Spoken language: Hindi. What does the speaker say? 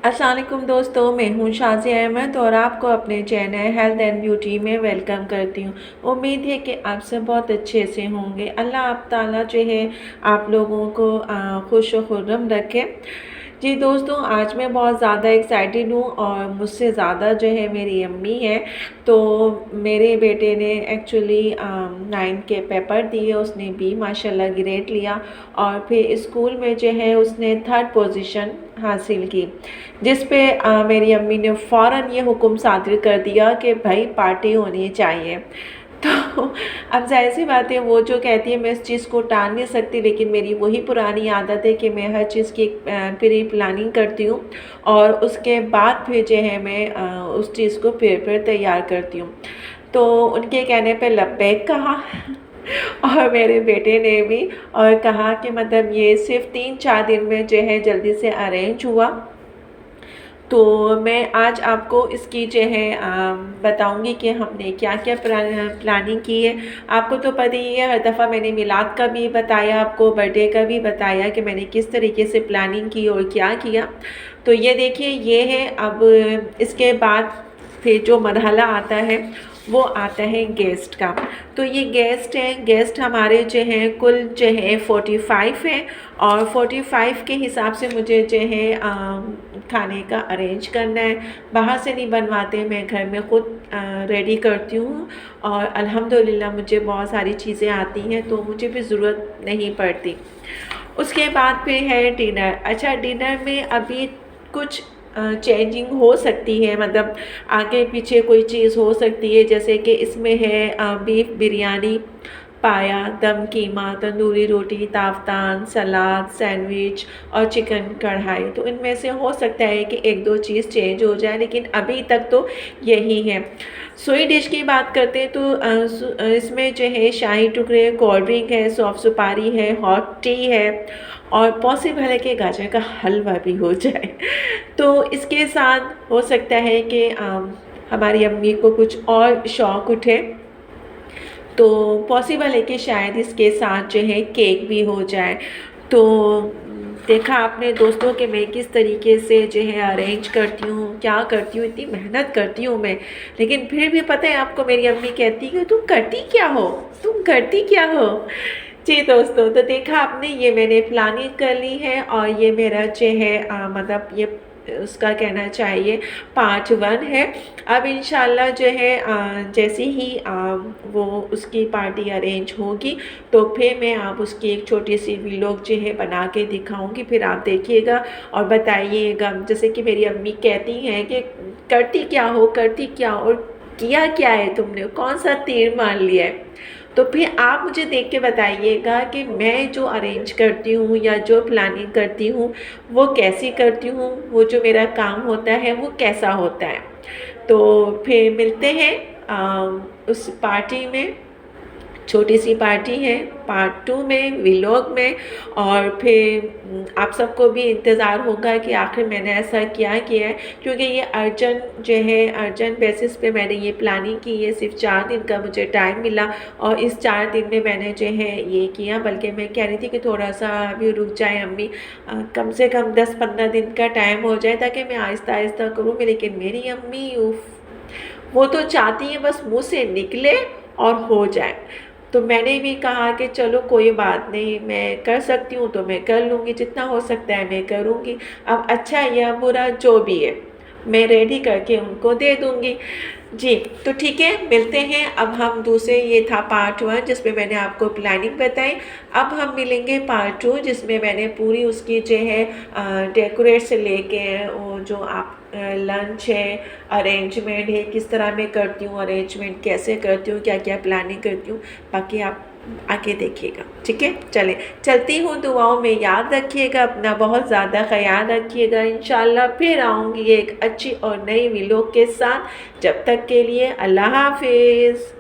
अस्सलाम वालेकुम दोस्तों, मैं हूँ शाज़िया अहमद और आपको अपने चैनल हेल्थ एंड ब्यूटी में वेलकम करती हूँ। उम्मीद है कि आप सब बहुत अच्छे से होंगे। अल्लाह आप ताला जो है आप लोगों को खुश व खुर्रम रखे। जी दोस्तों, आज मैं बहुत ज़्यादा एक्साइटेड हूँ और मुझसे ज़्यादा जो है मेरी अम्मी है। तो मेरे बेटे ने एक्चुअली 9 के पेपर दिए, उसने भी माशाल्लाह ग्रेड लिया और फिर स्कूल में जो है उसने 3rd पोजीशन हासिल की, जिस पे मेरी अम्मी ने फ़ौरन ये हुक्म सादिर कर दिया कि भाई पार्टी होनी चाहिए। तो अब ज़ाहिर-सी बात है, वो जो कहती है मैं इस चीज़ को टाल नहीं सकती, लेकिन मेरी वही पुरानी आदत है कि मैं हर चीज़ की प्री प्लानिंग करती हूँ और उसके बाद फिर जो है मैं उस चीज़ को फिर तैयार करती हूँ। तो उनके कहने पे लब्बैक कहा और मेरे बेटे ने भी और कहा कि मतलब ये सिर्फ़ 3-4 दिन में जो है जल्दी से अरेंज हुआ। तो मैं आज आपको इसकी जो है बताऊंगी कि हमने क्या-क्या प्लानिंग की है। आपको तो पता ही है, हर दफ़ा मैंने मिलाद का भी बताया, आपको बर्थडे का भी बताया कि मैंने किस तरीके से प्लानिंग की और क्या किया। तो ये देखिए, ये है। अब इसके बाद फिर जो मरहला आता है वो आता है गेस्ट का। तो ये गेस्ट हैं, गेस्ट हमारे जो हैं कुल जो है 45 हैं और 45 के हिसाब से मुझे जो है खाने का अरेंज करना है। बाहर से नहीं बनवाते, मैं घर में ख़ुद रेडी करती हूँ और अल्हम्दुलिल्लाह मुझे बहुत सारी चीज़ें आती हैं, तो मुझे भी ज़रूरत नहीं पड़ती। उसके बाद फिर है डिनर। अच्छा, डिनर में अभी कुछ चेंजिंग हो सकती है, मतलब आगे पीछे कोई चीज़ हो सकती है, जैसे कि इसमें है बीफ बिरयानी, पाया, दम कीमा, तंदूरी रोटी, ताफ़तान, सलाद, सैंडविच और चिकन कढ़ाई। तो इनमें से हो सकता है कि 1-2 चीज़ चेंज हो जाए, लेकिन अभी तक तो यही है। स्वीट डिश की बात करते हैं तो इसमें जो है शाही टुकड़े, कोल्ड ड्रिंक है, सौंफ सुपारी है, हॉट टी है और पॉसिबल है कि गाजर का हलवा भी हो जाए। तो इसके साथ हो सकता है कि हमारी अम्मी को कुछ और शौक़ उठे, तो पॉसिबल है कि शायद इसके साथ जो है केक भी हो जाए। तो देखा आपने दोस्तों कि मैं किस तरीके से जो है अरेंज करती हूँ, क्या करती हूँ, इतनी मेहनत करती हूँ मैं। लेकिन फिर भी पता है आपको, मेरी अम्मी कहती है कि तुम करती क्या हो, तुम करती क्या हो। जी दोस्तों, तो देखा आपने, ये मैंने प्लानिंग कर ली है और ये मेरा जो है मतलब ये उसका कहना चाहिए पार्ट 1 है। अब इंशाल्लाह जो है जैसे ही वो उसकी पार्टी अरेंज होगी तो फिर मैं आप उसकी एक छोटी सी व्लॉग जो है बना के दिखाऊंगी, फिर आप देखिएगा और बताइएगा। जैसे कि मेरी अम्मी कहती हैं कि करती क्या हो, करती क्या हो, और किया क्या है तुमने, कौन सा तीर मार लिया है। तो फिर आप मुझे देख के बताइएगा कि मैं जो अरेंज करती हूँ या जो प्लानिंग करती हूँ वो कैसी करती हूँ, वो जो मेरा काम होता है वो कैसा होता है। तो फिर मिलते हैं उस पार्टी में। छोटी सी पार्टी है, पार्ट 2 में, व्लॉग में। और फिर आप सबको भी इंतज़ार होगा कि आखिर मैंने ऐसा क्या किया है, क्योंकि ये अर्जेंट जो है, अर्जेंट बेसिस पे मैंने ये प्लानिंग की है। सिर्फ 4 दिन का मुझे टाइम मिला और इस 4 दिन में मैंने जो है ये किया। बल्कि मैं कह रही थी कि थोड़ा सा अभी रुक जाए अम्मी, कम से कम 10-15 दिन का टाइम हो जाए ताकि मैं आहिस्ता आहिस्ता करूँ। लेकिन मेरी अम्मी उफ़, वो तो चाहती हैं बस मुँह से निकले और हो जाए। तो मैंने भी कहा कि चलो कोई बात नहीं, मैं कर सकती हूँ तो मैं कर लूँगी, जितना हो सकता है मैं करूँगी। अब अच्छा या बुरा जो भी है, मैं रेडी करके उनको दे दूँगी। जी, तो ठीक है, मिलते हैं। अब हम दूसरे, ये था पार्ट 1 जिसमें मैंने आपको प्लानिंग बताई। अब हम मिलेंगे पार्ट 2 जिसमें मैंने पूरी उसकी जो है डेकोरेट से लेके वो जो आप लंच है, अरेंजमेंट है, किस तरह मैं करती हूँ, अरेंजमेंट कैसे करती हूँ, क्या-क्या प्लानिंग करती हूँ, बाकी आप आके देखिएगा। ठीक है, चलें, चलती हूँ। दुआओं में याद रखिएगा, अपना बहुत ज़्यादा ख़याल रखिएगा। इंशाल्लाह फिर आऊँगी एक अच्छी और नई व्लॉग के साथ। जब तक के लिए अल्लाह हाफ़िज़।